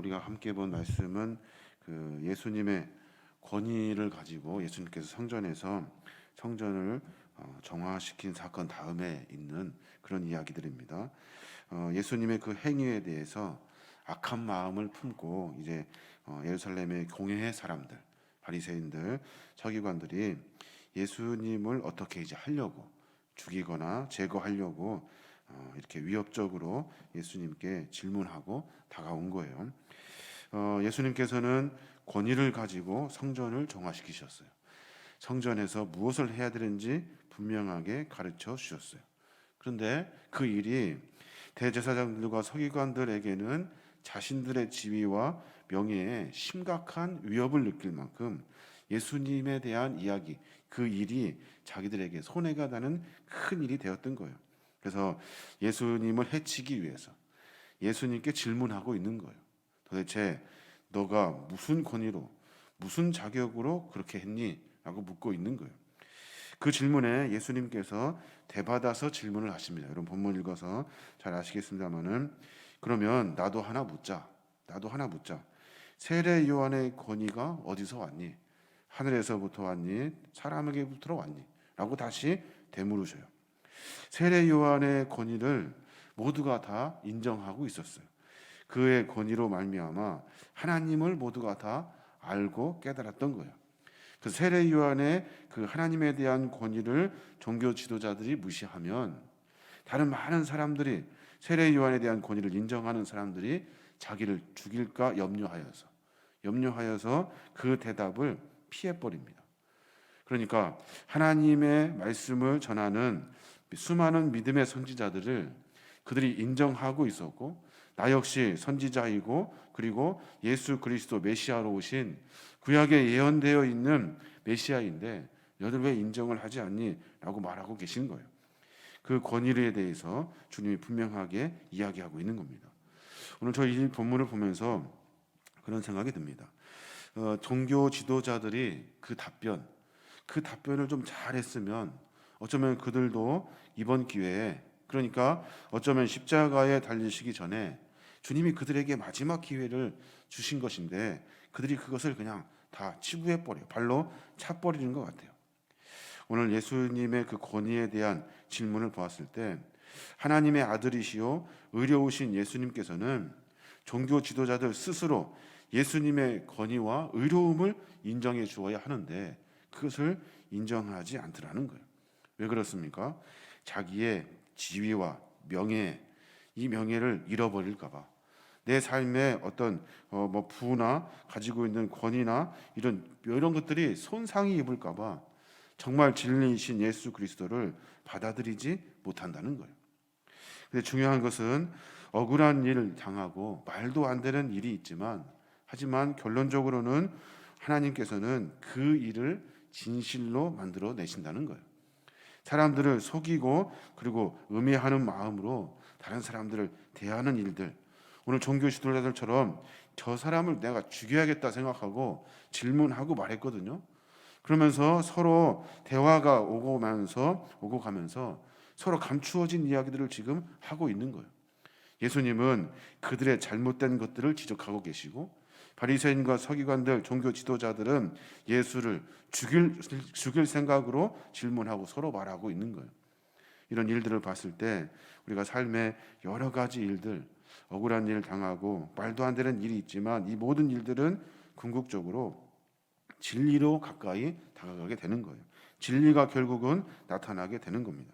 우리가 함께 본 말씀은 그 예수님의 권위를 가지고 예수님께서 성전을 정화시킨 사건 다음에 있는 그런 이야기들입니다. 예수님의 그 행위에 대해서 악한 마음을 품고 이제 예루살렘의 공회의 사람들, 바리새인들, 서기관들이 예수님을 어떻게 이제 하려고 죽이거나 제거하려고 이렇게 위협적으로 예수님께 질문하고 다가온 거예요. 예수님께서는 권위를 가지고 성전을 정화시키셨어요. 성전에서 무엇을 해야 되는지 분명하게 가르쳐 주셨어요. 그런데 그 일이 대제사장들과 서기관들에게는 자신들의 지위와 명예에 심각한 위협을 느낄 만큼 예수님에 대한 이야기, 그 일이 자기들에게 손해가 나는 큰 일이 되었던 거예요. 그래서 예수님을 해치기 위해서 예수님께 질문하고 있는 거예요. 도대체 너가 무슨 권위로, 무슨 자격으로 그렇게 했니? 라고 묻고 있는 거예요. 그 질문에 예수님께서 대받아서 질문을 하십니다. 여러분 본문 읽어서 잘 아시겠습니다만은, 그러면 나도 하나 묻자. 세례 요한의 권위가 어디서 왔니? 하늘에서부터 왔니? 사람에게부터 왔니? 라고 다시 되물으셔요. 세례 요한의 권위를 모두가 다 인정하고 있었어요. 그의 권위로 말미암아 하나님을 모두가 다 알고 깨달았던 거예요. 그 세례 요한의 그 하나님에 대한 권위를 종교 지도자들이 무시하면 다른 많은 사람들이, 세례 요한에 대한 권위를 인정하는 사람들이 자기를 죽일까 염려하여서 그 대답을 피해 버립니다. 그러니까 하나님의 말씀을 전하는 수많은 믿음의 선지자들을 그들이 인정하고 있었고, 나 역시 선지자이고 그리고 예수 그리스도 메시아로 오신 구약에 예언되어 있는 메시아인데 너희들 왜 인정을 하지 않니? 라고 말하고 계신 거예요. 그 권위에 대해서 주님이 분명하게 이야기하고 있는 겁니다. 오늘 저희 본문을 보면서 그런 생각이 듭니다. 종교 지도자들이 그 답변을 좀 잘했으면 어쩌면 그들도 이번 기회에, 그러니까 어쩌면 십자가에 달리시기 전에 주님이 그들에게 마지막 기회를 주신 것인데 그들이 그것을 그냥 다 치부해버려요. 발로 차버리는 것 같아요. 오늘 예수님의 그 권위에 대한 질문을 보았을 때 하나님의 아들이시요 의로우신 예수님께서는 종교 지도자들 스스로 예수님의 권위와 의로움을 인정해 주어야 하는데 그것을 인정하지 않더라는 거예요. 왜 그렇습니까? 자기의 지위와 명예, 이 명예를 잃어버릴까 봐, 내 삶의 어떤 부나 가지고 있는 권위나 이런 것들이 손상이 입을까 봐 정말 진리이신 예수 그리스도를 받아들이지 못한다는 거예요. 근데 중요한 것은 억울한 일을 당하고 말도 안 되는 일이 있지만, 하지만 결론적으로는 하나님께서는 그 일을 진실로 만들어 내신다는 거예요. 사람들을 속이고 그리고 음해하는 마음으로 다른 사람들을 대하는 일들, 오늘 종교 지도자들처럼 저 사람을 내가 죽여야겠다 생각하고 질문하고 말했거든요. 그러면서 서로 대화가 오고 가면서 서로 감추어진 이야기들을 지금 하고 있는 거예요. 예수님은 그들의 잘못된 것들을 지적하고 계시고, 바리새인과 서기관들, 종교 지도자들은 예수를 죽일 생각으로 질문하고 서로 말하고 있는 거예요. 이런 일들을 봤을 때 우리가 삶의 여러 가지 일들, 억울한 일 당하고 말도 안 되는 일이 있지만 이 모든 일들은 궁극적으로 진리로 가까이 다가가게 되는 거예요. 진리가 결국은 나타나게 되는 겁니다.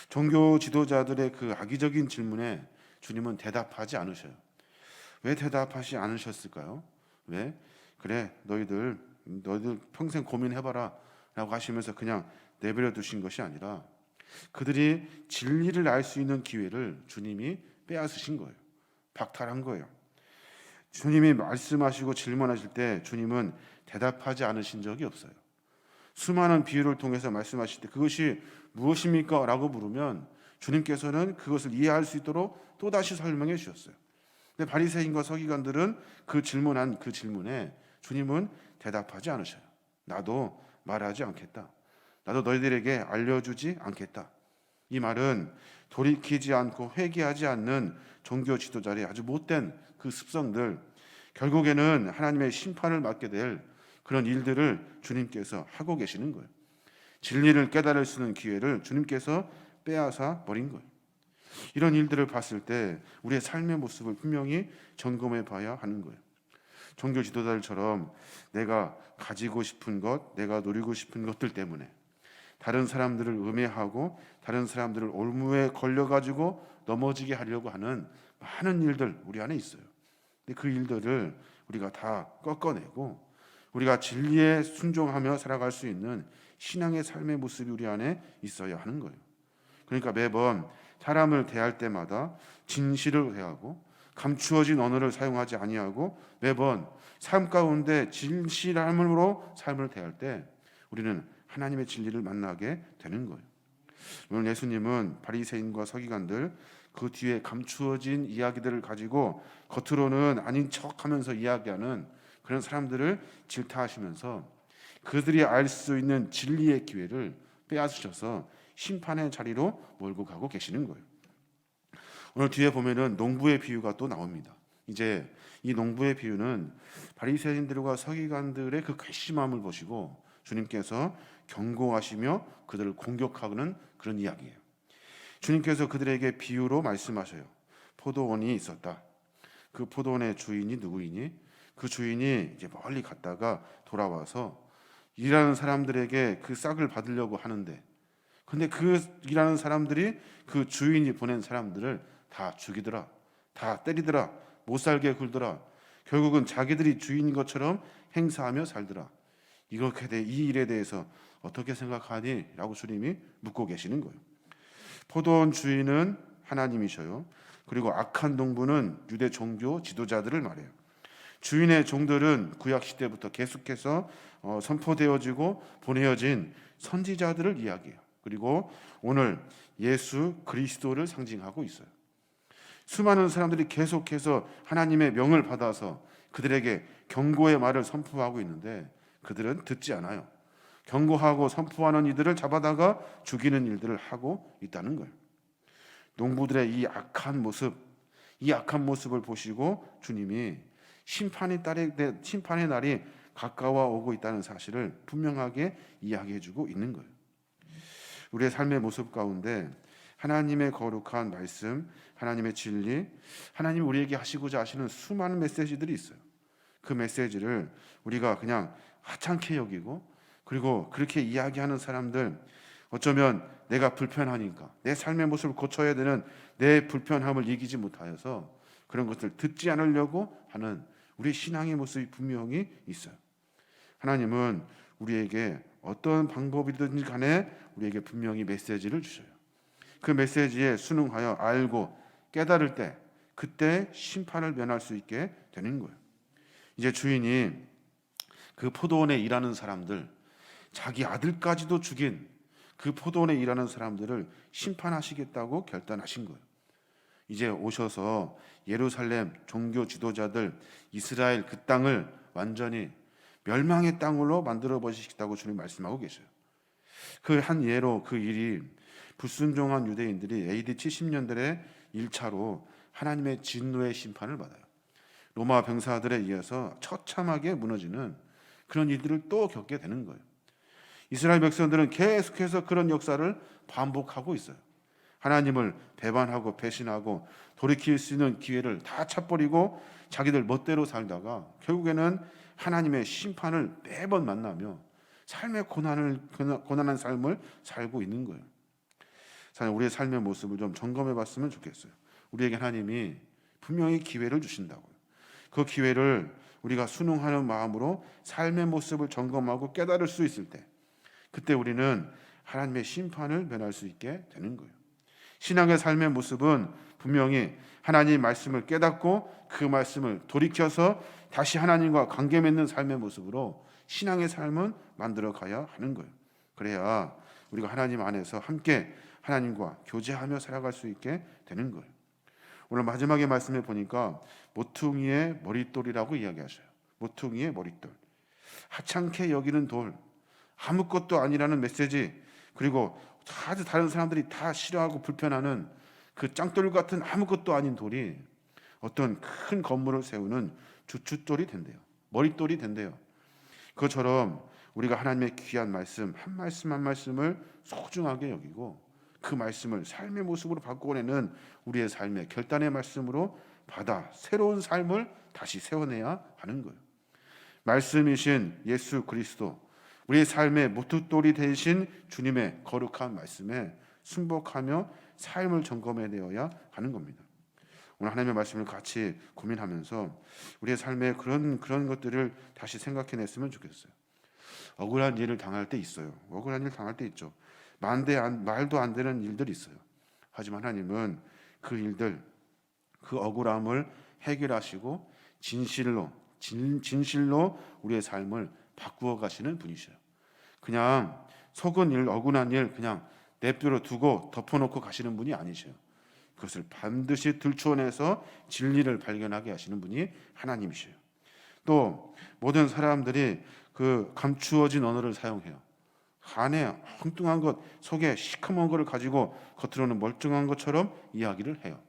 종교 지도자들의 그 악의적인 질문에 주님은 대답하지 않으셔요. 왜 대답하지 않으셨을까요? 왜? 그래, 너희들 평생 고민해봐라 라고 하시면서 그냥 내버려 두신 것이 아니라 그들이 진리를 알 수 있는 기회를 주님이 빼앗으신 거예요. 박탈한 거예요. 주님이 말씀하시고 질문하실 때 주님은 대답하지 않으신 적이 없어요. 수많은 비유를 통해서 말씀하실 때 그것이 무엇입니까? 라고 물으면 주님께서는 그것을 이해할 수 있도록 또다시 설명해 주셨어요. 근데 바리새인과 서기관들은 그 질문에 주님은 대답하지 않으셔요. 나도 말하지 않겠다. 나도 너희들에게 알려주지 않겠다. 이 말은 돌이키지 않고 회개하지 않는 종교 지도자의 아주 못된 그 습성들, 결국에는 하나님의 심판을 받게 될 그런 일들을 주님께서 하고 계시는 거예요. 진리를 깨달을 수 있는 기회를 주님께서 빼앗아 버린 거예요. 이런 일들을 봤을 때 우리의 삶의 모습을 분명히 점검해 봐야 하는 거예요. 종교 지도자들처럼 내가 가지고 싶은 것, 내가 누리고 싶은 것들 때문에 다른 사람들을 음해하고 다른 사람들을 올무에 걸려가지고 넘어지게 하려고 하는 많은 일들 우리 안에 있어요. 근데 그 일들을 우리가 다 꺾어내고 우리가 진리에 순종하며 살아갈 수 있는 신앙의 삶의 모습이 우리 안에 있어야 하는 거예요. 그러니까 매번 사람을 대할 때마다 진실을 대하고 감추어진 언어를 사용하지 아니하고 매번 삶 가운데 진실함으로 삶을 대할 때 우리는 하나님의 진리를 만나게 되는 거예요. 오늘 예수님은 바리새인과 서기관들 그 뒤에 감추어진 이야기들을 가지고 겉으로는 아닌 척하면서 이야기하는 그런 사람들을 질타하시면서 그들이 알 수 있는 진리의 기회를 빼앗으셔서 심판의 자리로 몰고 가고 계시는 거예요. 오늘 뒤에 보면은 농부의 비유가 또 나옵니다. 이제 이 농부의 비유는 바리새인들과 서기관들의 그 괘씸함을 보시고 주님께서 경고하시며 그들을 공격하는 그런 이야기예요. 주님께서 그들에게 비유로 말씀하셔요. 포도원이 있었다. 그 포도원의 주인이 누구이니? 그 주인이 이제 멀리 갔다가 돌아와서 일하는 사람들에게 그 싹을 받으려고 하는데, 근데 그 일하는 사람들이 그 주인이 보낸 사람들을 다 죽이더라, 다 때리더라, 못 살게 굴더라. 결국은 자기들이 주인인 것처럼 행사하며 살더라. 이렇게 이 일에 대해서 어떻게 생각하니? 라고 주님이 묻고 계시는 거예요. 포도원 주인은 하나님이셔요. 그리고 악한 농부는 유대 종교 지도자들을 말해요. 주인의 종들은 구약 시대부터 계속해서 선포되어지고 보내어진 선지자들을 이야기해요. 그리고 오늘 예수 그리스도를 상징하고 있어요. 수많은 사람들이 계속해서 하나님의 명을 받아서 그들에게 경고의 말을 선포하고 있는데 그들은 듣지 않아요. 경고하고 선포하는 이들을 잡아다가 죽이는 일들을 하고 있다는 거예요. 농부들의 이 악한 모습을 보시고 주님이 심판의 날이 가까워 오고 있다는 사실을 분명하게 이야기해주고 있는 거예요. 우리의 삶의 모습 가운데 하나님의 거룩한 말씀, 하나님의 진리, 하나님이 우리에게 하시고자 하시는 수많은 메시지들이 있어요. 그 메시지를 우리가 그냥 하찮게 여기고 그리고 그렇게 이야기하는 사람들, 어쩌면 내가 불편하니까 내 삶의 모습을 고쳐야 되는 내 불편함을 이기지 못하여서 그런 것을 듣지 않으려고 하는 우리 신앙의 모습이 분명히 있어요. 하나님은 우리에게 어떤 방법이든지 간에 우리에게 분명히 메시지를 주셔요. 그 메시지에 순응하여 알고 깨달을 때 그때 심판을 면할 수 있게 되는 거예요. 이제 주인이 그 포도원에 일하는 사람들, 자기 아들까지도 죽인 그 포도원에 일하는 사람들을 심판하시겠다고 결단하신 거예요. 이제 오셔서 예루살렘 종교 지도자들, 이스라엘 그 땅을 완전히 멸망의 땅으로 만들어 버리시겠다고 주님 말씀하고 계셔요. 그 한 예로 그 일이 불순종한 유대인들이 AD 70년대에 1차로 하나님의 진노의 심판을 받아요. 로마 병사들에 의해서 처참하게 무너지는 그런 일들을 또 겪게 되는 거예요. 이스라엘 백성들은 계속해서 그런 역사를 반복하고 있어요. 하나님을 배반하고 배신하고 돌이킬 수 있는 기회를 다 차버리고 자기들 멋대로 살다가 결국에는 하나님의 심판을 매번 만나며 삶의 고난한 삶을 살고 있는 거예요. 우리의 삶의 모습을 좀 점검해 봤으면 좋겠어요. 우리에게 하나님이 분명히 기회를 주신다고요. 그 기회를 우리가 순응하는 마음으로 삶의 모습을 점검하고 깨달을 수 있을 때 그때 우리는 하나님의 심판을 면할 수 있게 되는 거예요. 신앙의 삶의 모습은 분명히 하나님의 말씀을 깨닫고 그 말씀을 돌이켜서 다시 하나님과 관계 맺는 삶의 모습으로 신앙의 삶은 만들어 가야 하는 거예요. 그래야 우리가 하나님 안에서 함께 하나님과 교제하며 살아갈 수 있게 되는 거예요. 오늘 마지막에 말씀해 보니까 모퉁이의 머릿돌이라고 이야기하셔요. 모퉁이의 머릿돌. 하찮게 여기는 돌. 아무것도 아니라는 메시지, 그리고 아주 다른 사람들이 다 싫어하고 불편하는 그 짱돌 같은 아무것도 아닌 돌이 어떤 큰 건물을 세우는 주춧돌이 된대요. 머릿돌이 된대요. 그것처럼 우리가 하나님의 귀한 말씀 한 말씀 한 말씀을 소중하게 여기고 그 말씀을 삶의 모습으로 바꾸어내는 우리의 삶의 결단의 말씀으로 받아 새로운 삶을 다시 세워내야 하는 거예요. 말씀이신 예수 그리스도, 우리의 삶의 모퉁돌이 되신 주님의 거룩한 말씀에 순복하며 삶을 점검해내어야 하는 겁니다. 오늘 하나님의 말씀을 같이 고민하면서 우리의 삶의 그런 것들을 다시 생각해냈으면 좋겠어요. 억울한 일을 당할 때 있어요. 억울한 일 당할 때 있죠. 말도 안 되는 일들이 있어요. 하지만 하나님은 그 일들, 그 억울함을 해결하시고 진실로 우리의 삶을 바꾸어 가시는 분이셔요. 그냥 속은 일, 억울한 일 그냥 냅두어 두고 덮어놓고 가시는 분이 아니셔요. 그것을 반드시 들추어내서 진리를 발견하게 하시는 분이 하나님이셔요. 또 모든 사람들이 그 감추어진 언어를 사용해요. 안에 엉뚱한 것, 속에 시커먼 것을 가지고 겉으로는 멀쩡한 것처럼 이야기를 해요.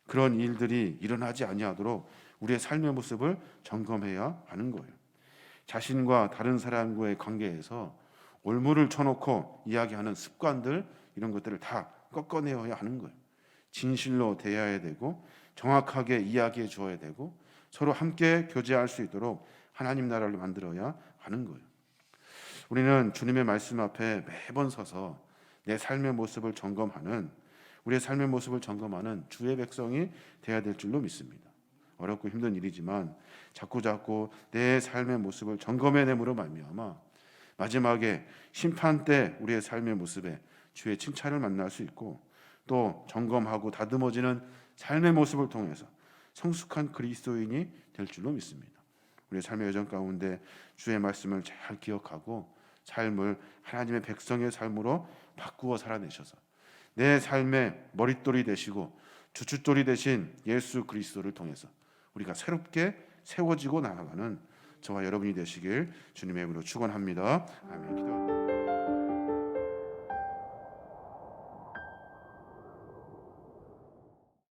그런 일들이 일어나지 아니하도록 우리의 삶의 모습을 점검해야 하는 거예요. 자신과 다른 사람과의 관계에서 올무를 쳐놓고 이야기하는 습관들, 이런 것들을 다 꺾어내어야 하는 거예요. 진실로 대해야 되고 정확하게 이야기해 주어야 되고 서로 함께 교제할 수 있도록 하나님 나라를 만들어야 하는 거예요. 우리는 주님의 말씀 앞에 매번 서서 내 삶의 모습을 점검하는, 우리의 삶의 모습을 점검하는 주의 백성이 되어야 될 줄로 믿습니다. 어렵고 힘든 일이지만 자꾸 내 삶의 모습을 점검해냄으로 말미암아 마지막에 심판 때 우리의 삶의 모습에 주의 칭찬을 만날 수 있고 또 점검하고 다듬어지는 삶의 모습을 통해서 성숙한 그리스도인이 될 줄로 믿습니다. 우리의 삶의 여정 가운데 주의 말씀을 잘 기억하고 삶을 하나님의 백성의 삶으로 바꾸어 살아내셔서 내 삶의 머릿돌이 되시고 주춧돌이 되신 예수 그리스도를 통해서 우리가 새롭게 세워지고 나아가는 저와 여러분이 되시길 주님의 이름으로 축원합니다. 아멘. 기도합니다.